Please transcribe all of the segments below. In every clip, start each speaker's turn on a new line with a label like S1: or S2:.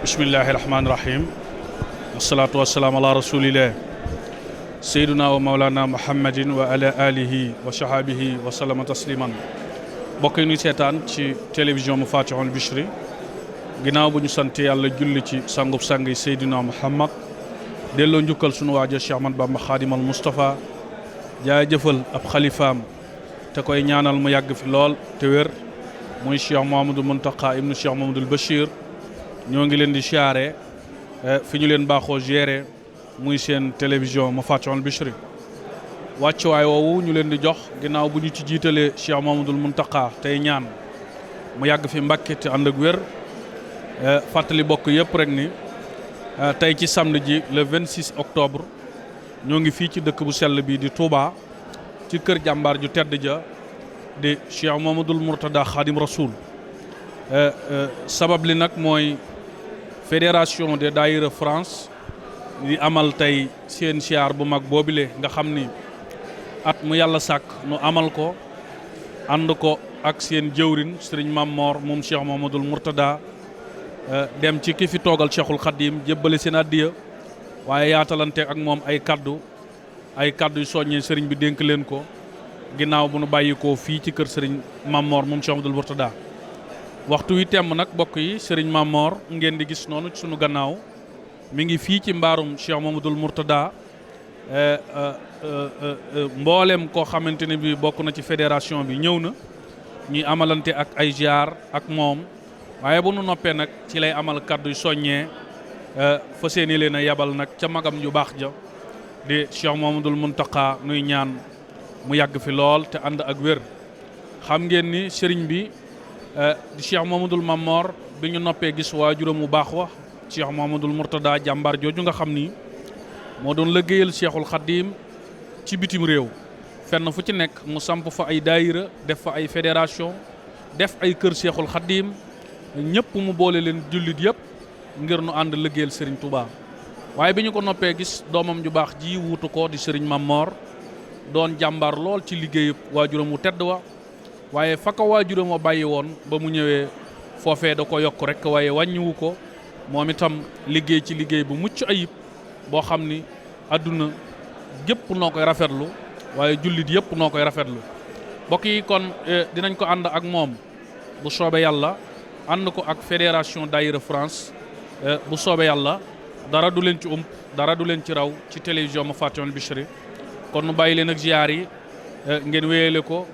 S1: bismillahi rahmaani rahim wasalaatu wasalaam ala rasulillah sayyiduna wa mawlana muhammadin wa ala alihi wa sahabihi wa sallama tasliman bokk yi ñu seetaan ci télévision mu Fatihul Bichri ginnaaw bu ñu sant yàlla julli ci sangub sang yi sayyiduna muhammad delloo njukkal sunu waaja Cheikh Ahmad Bamba Khadimal Mustafa jaajëfal ab xalifaam te koy ñaanal mu yàgg fi lool te wér muy Cheikh Mouhamadou Mountakha ibnu Cheikh Mouhamadoul Bachir ñoo ngi leen di siyaare fi ñu leen baaxoo géré muy seen télévision ma Fatihul Bichri wàccuwaay woowu ñu leen di jox ginnaaw bu ñu ci jiitalee Cheikh Mouhamadoul Mountakha tey ñaan mu yàgg fi Mbàkke te ànd ak wér fàttali bokk yëpp rek ni tey ci samedi ji le 26 octobre ñoo ngi fii ci dëkk bu sell bi di Touba ci kër jàmbaar ju tedd ja di Cheikh Mouhamadoul Mourtada Khadim Rasoul sabab li nag mooy fédération des daïra France di amal tey seen siyaar bu mag boobile nga xam ni at mu yàlla sàkk nu amal ko ànd ko ak seen jëwrin Serigne Mamor moom Cheikh Mouhamadoul Mourtada dem ci ki fi toogal Cheikhul Khadim jébbale seen addiya waaye yaatalante ak moom ay kaddu yu soññee sëriñ bi dénk leen ko ginnaaw bu nu bàyyi ko fii ci kër Serigne Mamor moom Cheikh Mouhamadoul Mourtada waxtu wi temm nag bokk yi Serigne Mamor ngeen di gis noonu ci sunu gannaaw mi ngi fii ci mbaarum Cheikh Mouhamadoul Mourtada mboolem koo xamante ne bi bokk na ci fédération bi ñëw na ñuy amalante ak ay ziar ak moom waaye bu nu noppee nag ci lay amal kaddu yu soññee fas yéene leen a yabal nag ca magam ju baax ja di Cheikh Mouhamadoul Mountakha nuy ñaan mu yàgg fi lool te ànd ak wér. xam ngeen ni sëriñ bi di Cheikh Mouhamadoul Mamor bi ñu noppee gis waajuram mu baax wa Cheikh Mouhamadoul Mourtada jàmbaar jooju nga xam ni moo doon liggéeyal Cheikhul Khadim ci bitim réew fenn fu ci nekk mu samp fa ay daayira def fa ay fédération def ay kër Cheikhul Khadim ñëpp mu boole leen jullit yëpp ngir nu ànd liggéeyal Serigne Touba. waaye bi ñu ko noppee gis doomam ju baax ji wuutu ko di Serigne Mamor doon jàmbaar lool ci liggéeyub waajuram wu tedd wa waaye fa ko waajuram wa bàyyi woon ba mu ñëwee foofee da ko yokk rek waaye wàññiwu ko moom itam liggéey ci liggéey bu mucc ayib boo xam ni àdduna gépp noo koy rafetlu waaye jullit yëpp noo koy rafetlu mbokk yi kon dinañ ko ànd ak moom bu soobee yàlla ànd ko ak fédération Daïra France bu soobee yàlla dara du leen ci dara du leen ci raw ci télévision ma Fatihul Bichri kon nu bàyyi leen ak ziyaar yi ngeen wéyale ko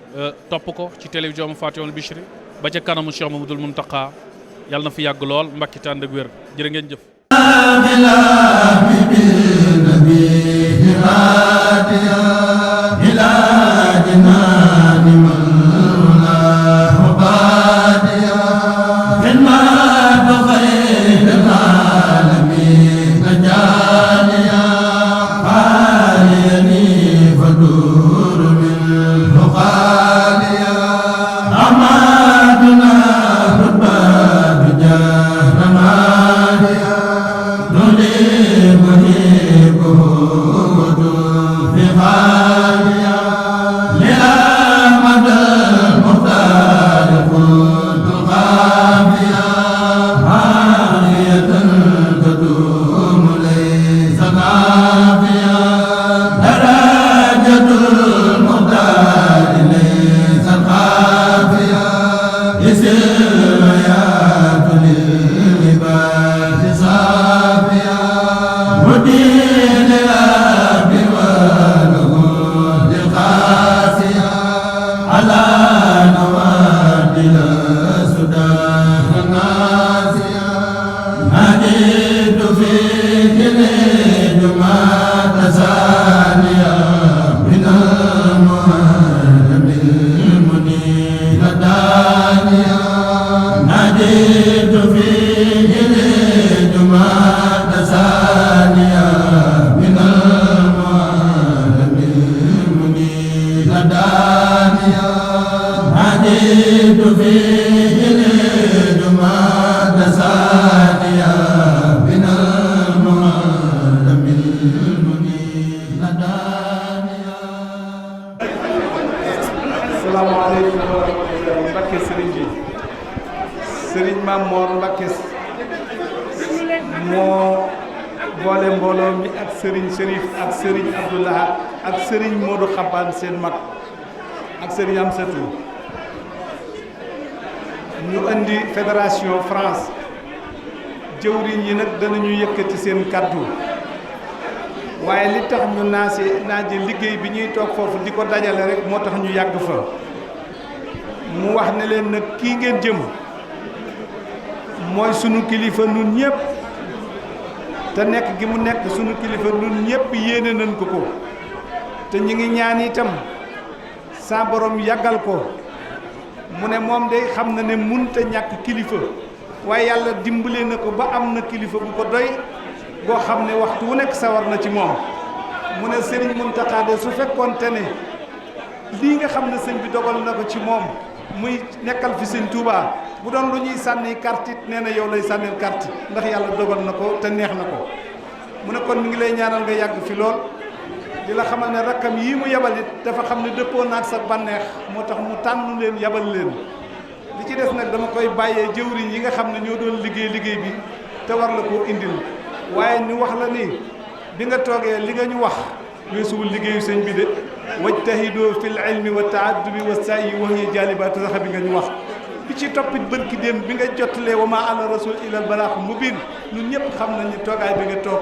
S1: topp ko ci télévision ma Fatihul Bichri ba ca kanamu Cheikh Mouhamadoul Mountakha yàlla na fi yàgg lool mbakki te ànd ak wér jërë ngeen jëf.
S2: Asalaamaaleykum wa rahmatulah Mbacké Serigne bi Serigne Mamor Mbacké moo boole mbooloo mi ak Serigne Chérif ak Serigne Abdoulaye ak Serigne Modou Xabaan seen mag ak Serigne Amsatou ñu indi fédération France jëwriñ yi nag danañu yëkkati seen kaddu waaye li tax ñu naaje liggéey bi ñuy toog foofu di ko dajale rek moo tax ñu yàgg fa mu wax ne leen nag kii ngeen jëm mooy sunu kilifa nun ñëpp te nekk gi mu nekk sunu kilifa nun ñëpp yéene nañ ko ko te ñu ngi ñaan itam sa borom yàggal ko mu ne moom day xam na ne munta ñàkk kilifa waaye yàlla dimbale na ko ba am na kilifa bu ko doy boo xam ne waxtu wu nekk sawar na ci moom mu ne Serigne Mountakha de su fekkoonte ne lii nga xam ne sëñ bi dogal na ko ci moom muy nekkal fi sëñ Touba bu doon lu ñuy sànni carte it nee na yow lay sànnil carte ndax yàlla dogal na ko te neex na ko mu ne kon mi ngi lay ñaanal nga yàgg fi lool di la xamal ne rakkam yii mu yabal it dafa xam ne dëppoo naag sa bànneex moo tax mu tànn leen yabal leen li ci des nag dama koy bàyyee jëwriñ yi nga xam ne ñoo doon liggéey bi te war la koo indil waaye ñu wax la ni bi nga toogee li nga ñu wax weesuwul liggéeyu sëñ bi de wajtahidoo fil ilmi wa taaddubi wa saayi wa hiya jaalibaatu sax bi nga ñu wax bi ci toppit bërki déem bi nga jottalee wa maa ala rasul ilal balaax mubiin ñun ñëpp xam nañ ni toogaay bi nga toog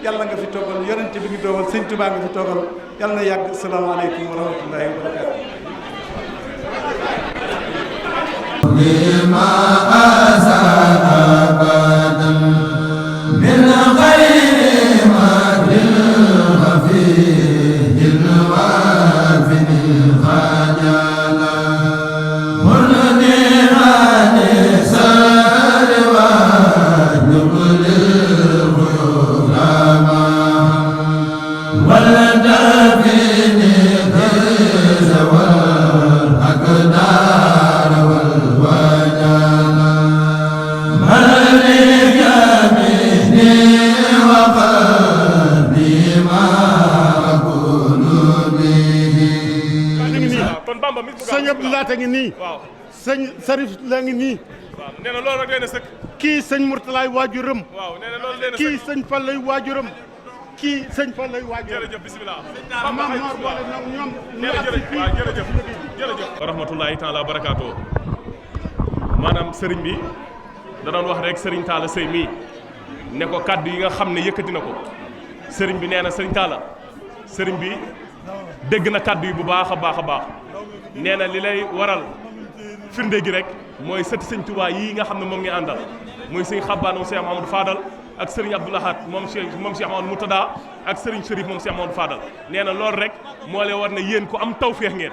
S2: yàlla nga fi toogal yonente bi nga toogal sëñ Tuubaa nga fi toogal yàlla na yàgg asalaamaaleykum wa rahmatullahi wa barakaatu
S3: Laata ngi nii.
S4: waaw
S3: sëñ Sarif la ngi nii.
S4: waaw nee na loolu rek doy na sëkk.
S3: kii sëñ Mourtalaay waajuram.
S4: waaw nee na loolu doy na sëkk.
S3: kii sëñ Fallay waajuram. kii sëñ Fallay waajuram.
S4: jërëjëf bisimilah.
S3: Maam Mor boole nag ñoom.
S4: jërëjëf. wa rahmatulahi taala wa barakaatu. maanaam sëriñ bi da doon wax rek sëriñ Talla Seye mii ne ko kaddu yi nga xam ne yëkkati na ko sëriñ bi nee na sëriñ Talla sëriñ bi dégg na kaddu yi bu baax a baax a baax nee na li lay waral firnde gi rek mooy sëti sëñ Touba yii nga xam ne moom ngi àndal muy sëñ Xabbaan moom Cheikh Mahamadou Fadal ak sëriñ Abdou Lahad moom Cheikh Mahamadou Moutada ak sëriñ Chérif moom Cheikh Mahamadou Fadal nee na loolu rek moo leen war ne yéen ko am tawféex ngeen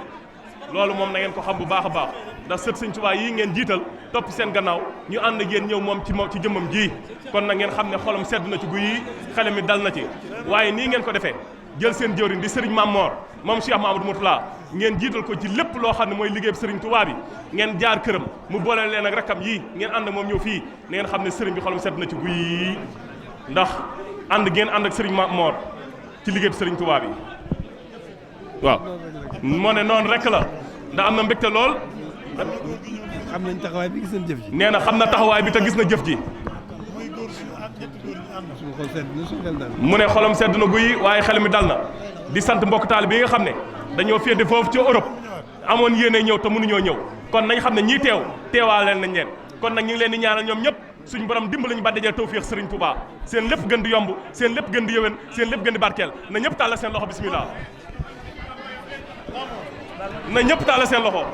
S4: loolu moom na ngeen ko xam bu baax a baax ndax sët sëñ Touba yii ngeen jiital topp seen gannaaw ñu ànd ak yéen ñëw moom ci jëmmam ji kon na ngeen xam ne xolam sedd na ci guy yi xale mi dal na ci waaye nii ngeen ko defee jël seen jëwriñ di sëriñ Mame Mor moom Cheikh Mahamadou Moutala ngeen jiital ko ci lépp loo xam ne mooy liggéey sëriñ Touba bi ngeen jaar këram mu boole leen ak rakkam yii ngeen ànd ak moom ñëw fii na ngeen xam ne sëriñ bi xolam sedd na ci guy yi ndax ànd ngeen ànd ak sëriñ Mame Mor ci liggéey sëriñ Touba bi waaw moo ne noonu rek la ndax am na mbégte lool
S5: xam nañ taxawaay bi gis nañ jëf ji.
S4: nee na xam na taxawaay bi te gis na jëf ji
S5: suñu xol sedd na suñu xel dal.
S4: mu ne xolam sedd na guy waaye xel mi dal na di sant mbokk taalibe yi nga xam ne dañoo féete foofu ci Europe amoon yéene ñëw te mënuñoo ñëw kon nañ xam ne ñii teewaaleel nañ leen kon nag ñu ngi leen di ñaanal ñoom ñëpp suñu borom dimbali ñu ba dajee tawfiix Sëriñ Touba seen lépp gën di yomb seen lépp gën di yëwén seen lépp gën di barkeel na ñëpp tàllal seen loxo bismillah na ñëpp tàllal seen loxo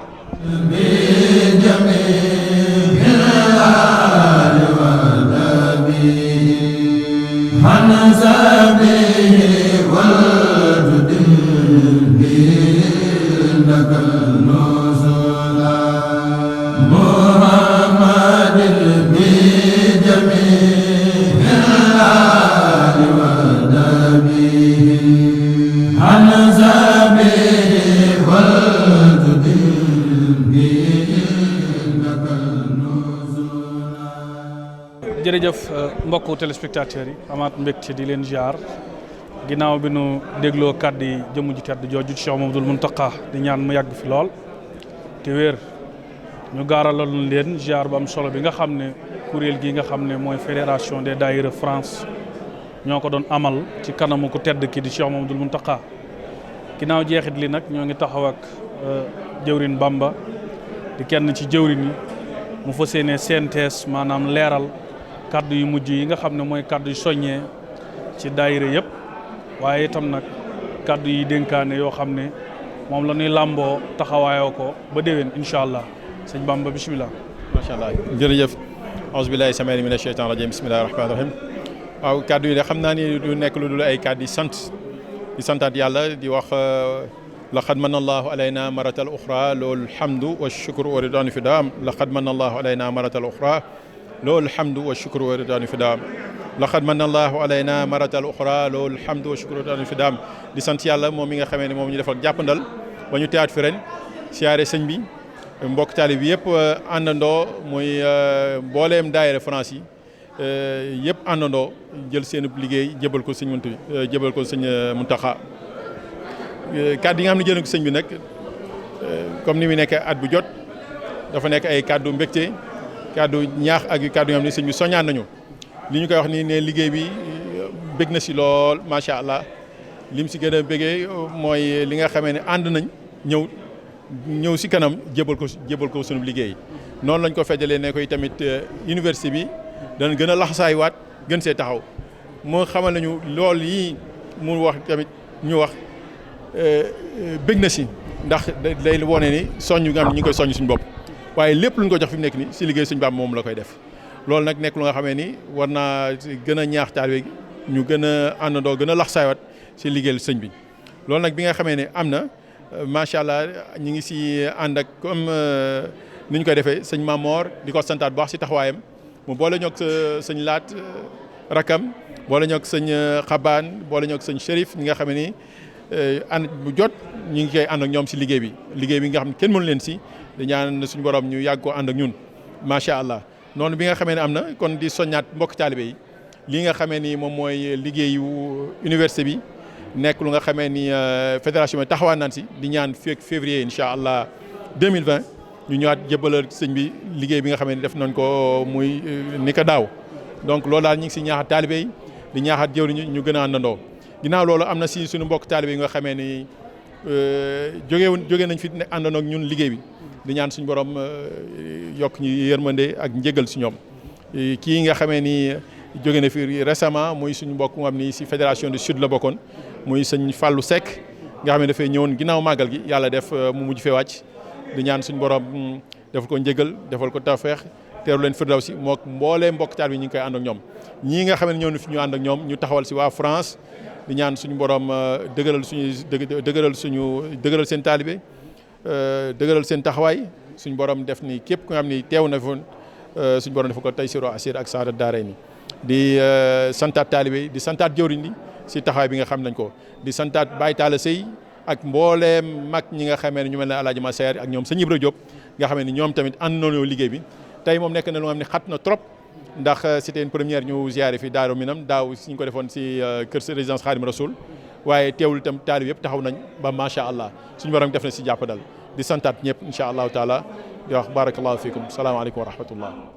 S1: jërëjëf mbokku téléspectateurs yi amaat mbégte di leen ziar ginnaaw bi nu dégloo kàddu yi jëmm ji tedd jooju Cheikh Mamadou Mountakha di ñaan mu yàgg fi lool te wér ñu gaaraloon leen ziar bu am solo bi nga xam ne kuréel gi nga xam ne mooy fédération des daïra France ñoo ko doon amal ci kanamu ku tedd ki di Cheikh Mamadou Mountakha ginnaaw jeexit li nag ñoo ngi taxaw ak jëwrin Bamba di kenn ci jëwrin yi mu fas yéene synthèse maanaam leeral kaddu yu mujj yi nga xam ne mooy kaddu yu soññee ci daayira yëpp waaye itam nag kaddu yi dénkaane yoo xam ne moom la ñuy làmboo taxawaayoo ko ba déwén incha allah sëñ Bamba bisimilah.
S6: macha allah jërëjëf aousubillahi samani mina sheytan rajim bismillahi rahmani rahim waaw kaddu yi de xam naa ni du nekk lu dul ay kaddu yi di santaat yàlla di wax laqad manna allahu alayna maratal uxra loolu hamdu wa shukru wa ridwanu fi daam laqad manna allahu alayna maratal uxra loolu hamdu wa shukru wa ridwanu fi daam laqad manna allahu alayna maratal uxra loolu hamdu wa shukru wa ridwanu fi daam di sant yàlla moom mi nga xamee ne moom ñu defal jàppandal ba ñu teewaat fi ren siyaare sëñ bi mbokk taalib bi yëpp àndandoo muy mbooleem daayira France yi yëpp àndandoo jël seen liggéey jébal ko sëñ Muntaxa kàddu yi nga xam ne jëlee ko sëñ bi nag comme ni mu nekk at bu jot dafa nekk ay kàddu mbégte kàddu ñaax ak kàddu yoo xam ne sëñ bi soññaan nañu li ñu koy wax nii ne liggéey bi bég na si lool macha allah lim si gën a bégee mooy li nga xamee ne ànd nañ ñëw si kanam jébal ko sunu liggéey noonu lañ ko feddalee ne koy tamit université bi dana gën a laxasaaywaat gën see taxaw moo xamal nañu lool yi mu wax tamit ñu wax bég na si ndax day wone ni soññ nga xam ne ñu ngi koy soññ suñu bopp waaye lépp lu ñu ko jox fi mu nekk ni si liggéey suñu Bàmba moom la koy def loolu nag nekk lu nga xamee ni war naa gën a ñaax taalibe ñu gën a àndandoo gën a laxasaaywaat si liggéeyal sëñ bi loolu nag bi nga xamee ne am na macha allah ñu ngi si ànd ak comme ni ñu koy defee sëñ Mamor di ko santaat bu baax si taxawaayam mu boole ñoog sëñ Laat rakam boole ñoog sëñ Xabaan boole ñoog sëñ Chérif ñi nga xam ni ànd bu jot ñu ngi koy ànd ak ñoom si liggéey bi nga xam ne kenn mënu leen si di ñaan suñu borom ñu yàgg koo ànd ak ñun macha allah noonu bi nga xamee ne am na kon di soññaat mbokk taalibe yi lii nga xamee ni moom mooy liggéeyu université bi nekk lu nga xamee ni fédération bi taxawaan naan si di ñaan feek février incha allah 2020 ñu ñëwaat jébbalal sëñ bi liggéey bi nga xam ne def nañ ko muy ni ko daaw donc loolu daal ñu ngi si ñaaxaat taalibe yi di ñaaxaat jëwriñ ñu gën a àndandoo ginnaaw loolu am na si suñu mbokk taalibe yi nga xamee ni jóge nañ fi àndandoo ak ñun liggéey bi di ñaan suñu borom yokk ñu yërmande ak njëgal si ñoom kii nga xamee ni jóge na fi récemment muy suñu mbokk mu am ni si fédération du sud la bokkoon muy sëñ Fallou Seck nga xam ne dafay ñëwoon ginnaaw màggal gi yàlla def mu mujj fee wàcc di ñaan suñu borom defal ko njëgal defal ko tawfeex teeru leen firdawsi moo mboolee mbokk taal bi ñu ngi koy ànd ak ñoom ñii nga xam ne ñëw na fi ñu ànd ak ñoom ñu taxawal si waa France di ñaan suñu borom dëgëral seen taalibe dëgëral seen taxawaay suñu borom def ni képp ku nga xam ni teew na foon suñu borom def ko tey siro asir ak saada daaray ni di santaat taalibe di santaat jëwriñ li si taxawaay bi nga xam nañ ko di santaat Baye Talla Sey ak mbooleem mag ñi nga xamee ne ñu mel ne Alaaji Maseer ak ñoom sëñ Ibra Diop nga xamee ni ñoom tamit ànd nañoo liggéey bi tey moom nekk na lu nga xam ne xat na trop ndax c'était une première ñu ziyaare fi Daaru Minam daaw ñu ko defoon si kër si résidence Khadim Rasoul waaye teewul itam taalib yëpp taxaw nañ ba macha allah suñu borom def na si jàpp dal di santaat ñëpp incha allahu taala di wax barakallahu fikum salaamaaleykum wa rahmatullah